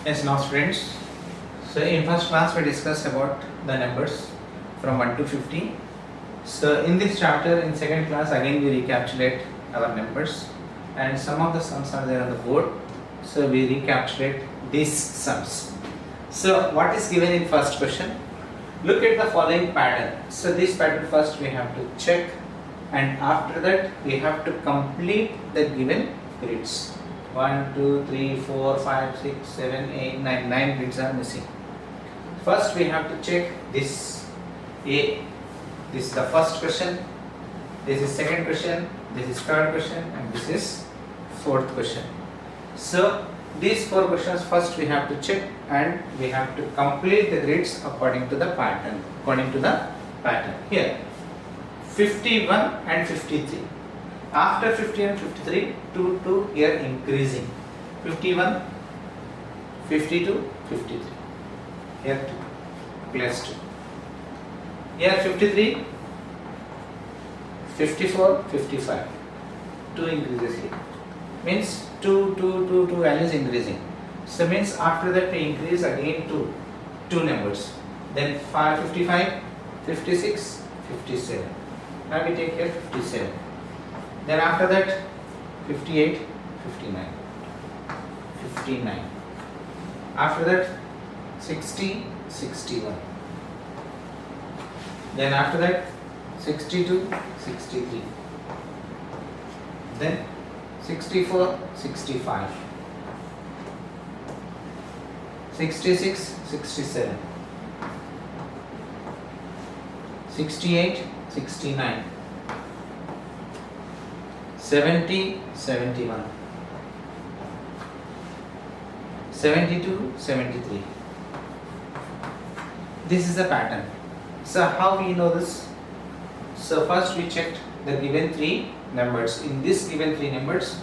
Yes, now students. So in first class we discussed about the numbers from 1 to 50. So in this chapter in second class again we recapitulate our numbers and some of the sums are there on the board. So we recapitulate these sums. So what is given in first question? Look at the following pattern. So this pattern first we have to check and after that we have to complete the given grids. 1, 2, 3, 4, 5, 6, 7, 8, 9. 9 grids are missing. First we have to check this A. This is the first question. This is second question. This is third question and this is fourth question. So these four questions first we have to check and we have to complete the grids according to the pattern. Here 51 and 53. After 50 and 53, 2 here increasing. 51, 52, 53. Here 2 plus 2. Here 53, 54, 55. 2 increases here. Means 2 values increasing. So means after that we increase again 2 numbers. Then 55, 56, 57. Now we take here 57. Then after that 58, 59. 59. After that 60, 61. Then after that 62, 63. Then 64, 65. 66, 67. 68, 69. 70, 71. 72, 73. This is the pattern. So how we know this? So first we checked the given 3 numbers. In this given 3 numbers,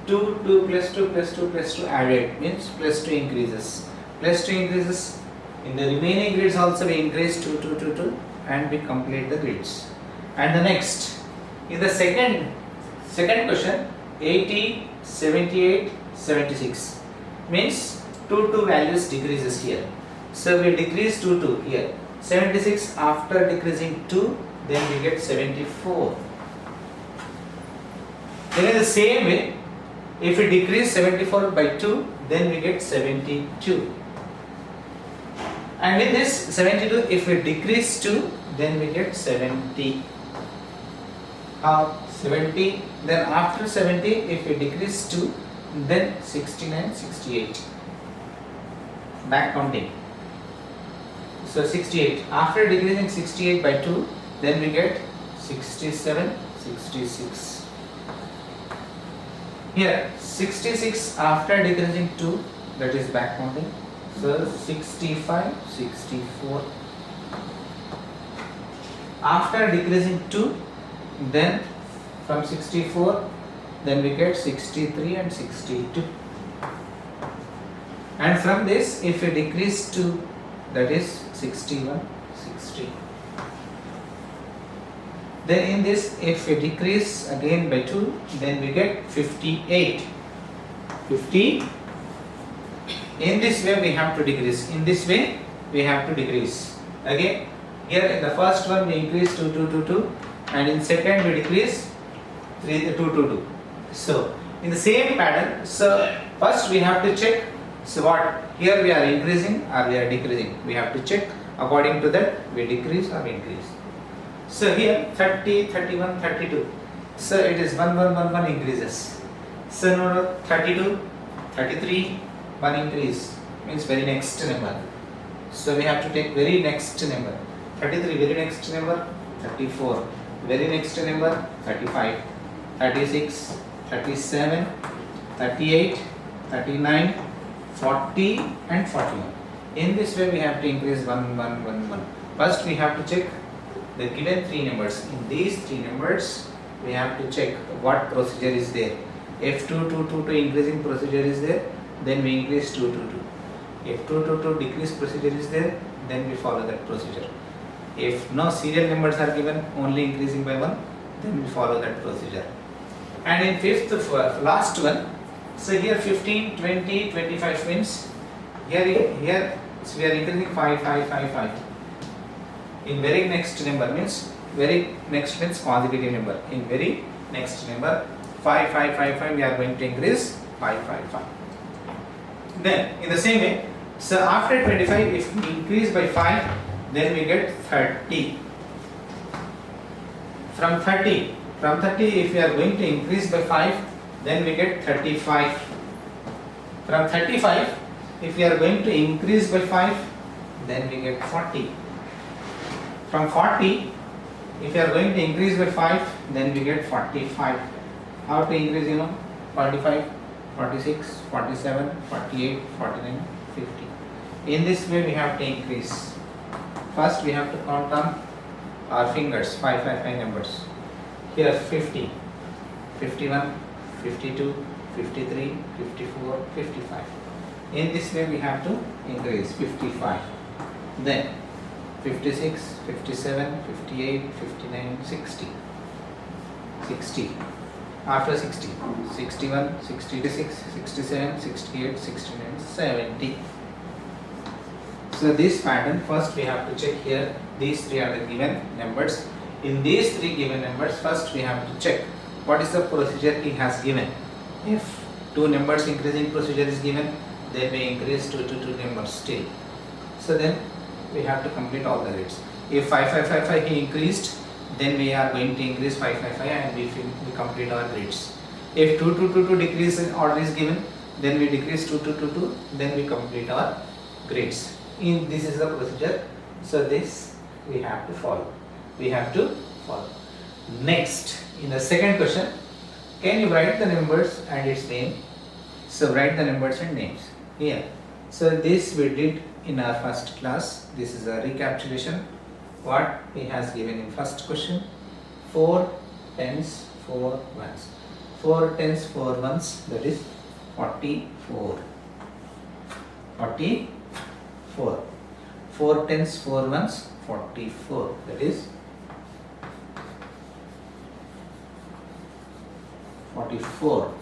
2 plus 2 plus 2 plus 2 added means plus 2 increases. Plus 2 increases. In the remaining grids also we increase 2 and we complete the grids. And the next, in the second question, 80, 78, 76 means 2 values decreases here. So we decrease 2 here. 76 after decreasing 2, then we get 74. Then in the same way, if we decrease 74 by 2, then we get 72. And in this 72, if we decrease 2, then we get 70. 70. Then after 70, if we decrease 2, then 69, 68. Back counting. So 68. After decreasing 68 by 2, then we get 67, 66. Here 66 after decreasing 2, that is back counting. So 65, 64. After decreasing 2, then from 64, then we get 63 and 62. And from this, if we decrease 2, that is 61, 60. Then in this, if we decrease again by 2, then we get 58. 50. In this way we have to decrease. In this way we have to decrease. Again, here in the first one we increase 2, and in second we decrease 2. So in the same pattern, so first we have to check. So what here we are increasing or we are decreasing. We have to check. According to that we decrease or increase. So here 30, 31, 32. So it is 1 increases. So no 32, 33, 1 increase means very next number. So we have to take very next number. 33 very next number, 34 very next number, 35, 36, 37, 38, 39, 40 and 41. In this way we have to increase 1. First we have to check the given 3 numbers. In these 3 numbers we have to check what procedure is there. If 2 increasing procedure is there, then we increase 2. If 2 decrease procedure is there, then we follow that procedure. If no serial numbers are given, only increasing by 1, then we follow that procedure. And in fifth last one, so here 15, 20, 25 means here so we are increasing 5 5 5 5. In very next number means very next means consecutive number. In very next number 5 5 5 5 we are going to increase 5 5 5. Then in the same way, so after 25 if we increase by 5 then we get 30. From 30 if we are going to increase by 5 then we get 35. From 35 if we are going to increase by 5 then we get 40. From 40 if we are going to increase by 5 then we get 45. How to increase, 45, 46, 47, 48, 49, 50. In this way we have to increase. First we have to count on our fingers 5 5 5 numbers. Here 50, 51, 52, 53, 54, 55. In this way we have to increase 55. Then 56, 57, 58, 59, 60. 60. After 60, 61, 66, 67, 68, 69, 70. So this pattern, first we have to check here, these three are the given numbers. In these three given numbers, first we have to check what is the procedure he has given. If two numbers increasing procedure is given, then we increase to two numbers still. So then we have to complete all the rates. If 5 5 5 5 he increased, then we are going to increase 5 5 5 and we complete our grades. If 2 2 2 2 decrease order is given, then we decrease 2 2 2 2, then we complete our grades. This is the procedure. So this we have to follow. Next, in the second question, can you write the numbers and its name? So write the numbers and names here. So this we did in our first class. This is a recapitulation. What he has given in first question: 4 tens, 4 ones. 4 tens, 4 ones, that is 44. 44. 4 tens, 4 ones, 44. That is 44.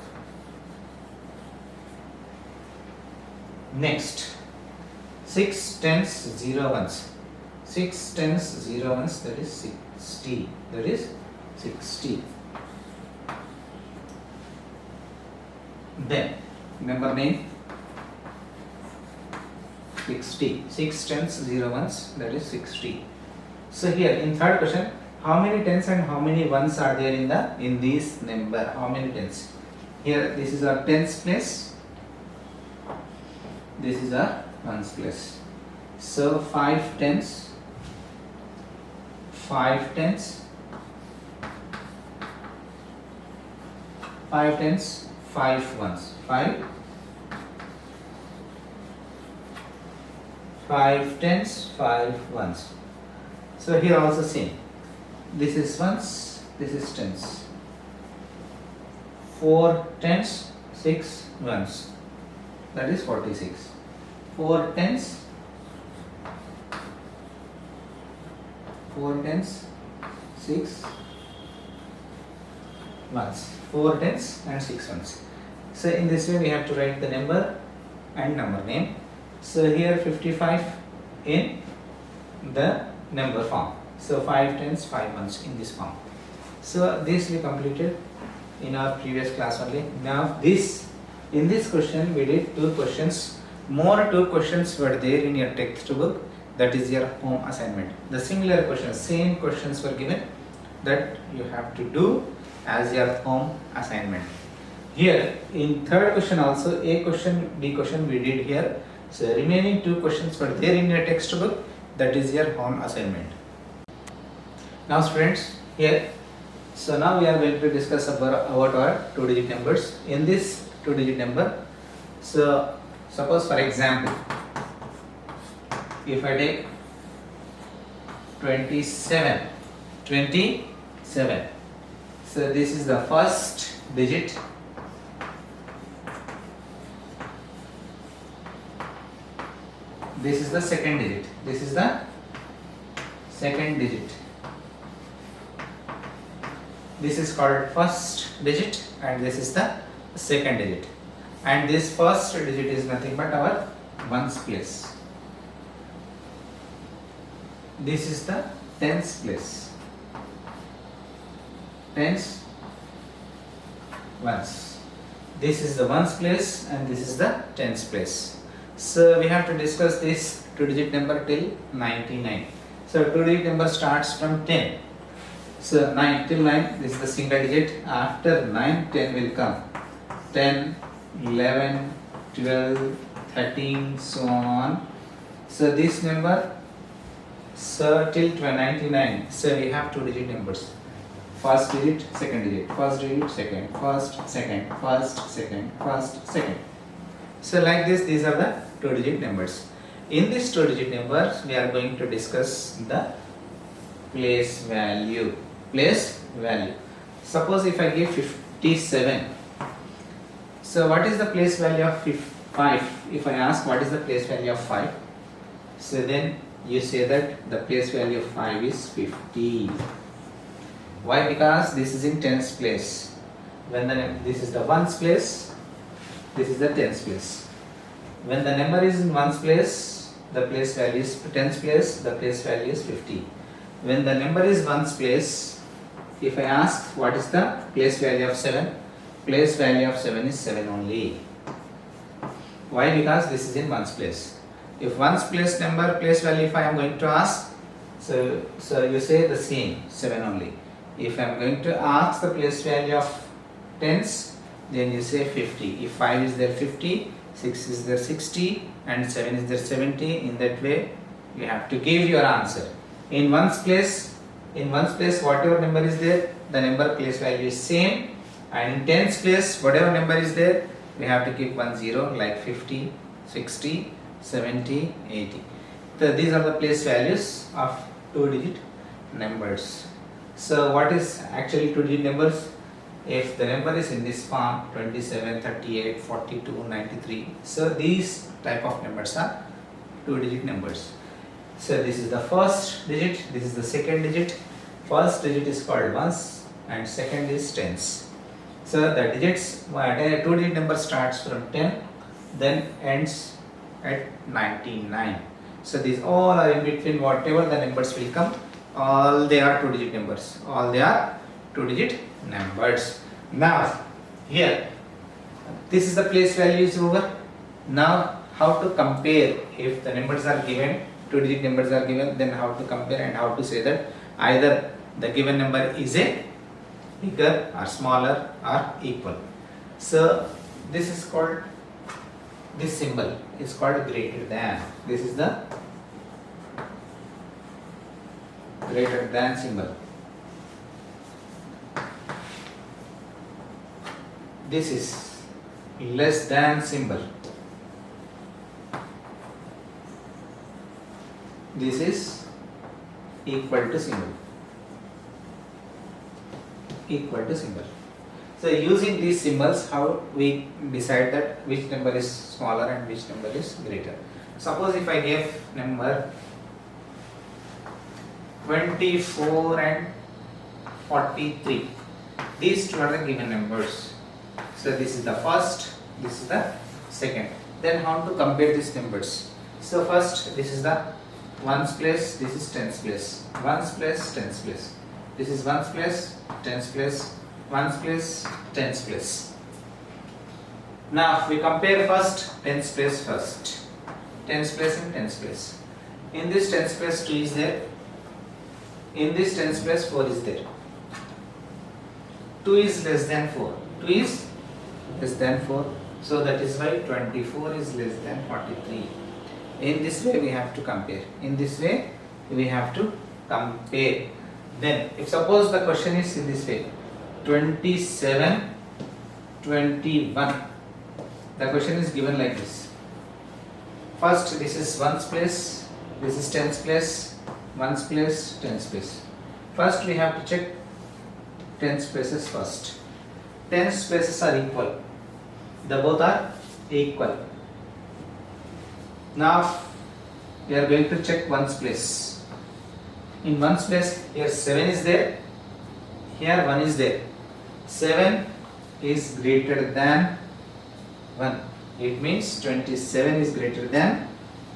Next, 6 tens, 0 ones. 6 tens, 0 ones, that is 60. That is 60. Then, number name 60. 6 tens, 0 ones, that is 60. So here in third question, how many tens and how many ones are there in this number? How many tens? Here this is our tens place. This is our ones place. So 5 tens, 5 tens, 5 tens, 5 ones. 5 tens, 5 ones. So here also same. This is ones, this is tens. 4 tens, 6 ones. That is 46. 4 tens, 6 ones. 4 tens and 6 ones. So in this way we have to write the number and number name. So here 55 in the number form. So 5 tens, 5 ones in this form. So this we completed in our previous class only. Now in this question we did 2 questions. More 2 questions were there in your textbook. That is your home assignment. The similar questions, same questions were given that you have to do as your home assignment. Here in third question also, A question, B question we did here. So remaining 2 questions were there in your textbook. That is your home assignment. Now students, here, so now we are going to discuss about our 2-digit numbers. In this 2-digit number, so suppose for example, if I take 27, so this is the first digit. This is the second digit. This is the second digit. This is called first digit and this is the second digit. And this first digit is nothing but our ones place. This is the tens place. Tens ones. This is the ones place and this is the tens place. So we have to discuss this two-digit number till 99. So two-digit number starts from 10. So 9 till 9, this is the single digit. After 9, 10 will come. 10, 11, 12, 13, so on. So this number, so till 99. So we have two-digit numbers. First digit, second digit, first digit, second, first, second, first, second, first, second. So like this, these are the two-digit numbers. In this two-digit numbers, we are going to discuss the place value. Place value. Suppose if I give 57. So what is the place value of 5? If I ask what is the place value of 5, so then you say that the place value of 5 is 50. Why? Because this is in tens place. When this is the ones place, this is the tens place. When the number is in ones place, the place value is tens place, the place value is 50. When the number is ones place, if I ask what is the place value of 7, place value of 7 is 7 only. Why? Because this is in ones place. If ones place number place value if I am going to ask, so you say the same 7 only. If I am going to ask the place value of tens, then you say 50. If 5 is there 50, 6 is there 60 and 7 is there 70. In that way you have to give your answer. In ones place whatever number is there, the number place value is same, and in tens place whatever number is there, we have to keep 1 0 like 50, 60, 70, 80. So these are the place values of two-digit numbers. So what is actually two-digit numbers? If the number is in this form 27, 38, 42, 93, so these type of numbers are two-digit numbers. So this is the first digit, this is the second digit. First digit is called ones and second is tens. So the digits, a two-digit number starts from 10, then ends at 99. So these all are in between, whatever the numbers will come, all they are two-digit numbers. All they are two-digit numbers. Now here, this is the place value is over. Now how to compare if the numbers are given, two-digit numbers are given, then how to compare and how to say that either the given number is a bigger or smaller or equal. So this is called, this symbol is called greater than. This is the greater than symbol. This is less than symbol. This is equal to symbol. Equal to symbol. So using these symbols, how we decide that which number is smaller and which number is greater. Suppose if I give number 24 and 43. These two are the given numbers. So this is the first, this is the second. Then how to compare these numbers? So first, this is the ones place, this is tens place. Ones place, tens place. This is ones place, tens place, ones place, tens place. Now we compare first tens place first. Tens place and tens place. In this tens place 2 is there. In this tens place 4 is there. 2 is less than 4. 2 is less than 4. So that is why 24 is less than 43. In this way we have to compare. In this way we have to compare. Then if suppose the question is in this way, 27, 21. The question is given like this. First this is ones place, this is tens place, ones place, tens place. First we have to check tens places first. Tens places are equal. The both are equal. Now we are going to check ones place. In ones place, here 7 is there, here 1 is there. 7 is greater than 1. It means 27 is greater than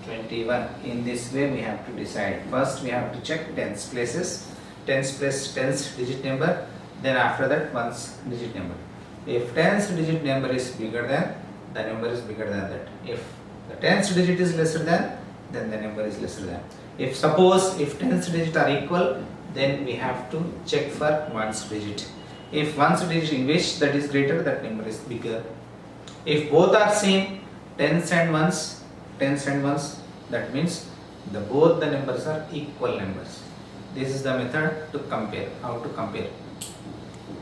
21. In this way we have to decide. First we have to check tens places, tens place tens digit number, then after that ones digit number. If tens digit number is bigger than, the number is bigger than that. If the tens digit is lesser than, then the number is lesser than. If suppose if tens digit are equal, then we have to check for ones digit. If ones digit in which that is greater, that number is bigger. If both are same, tens and ones, that means both the numbers are equal numbers. This is the method to compare. How to compare?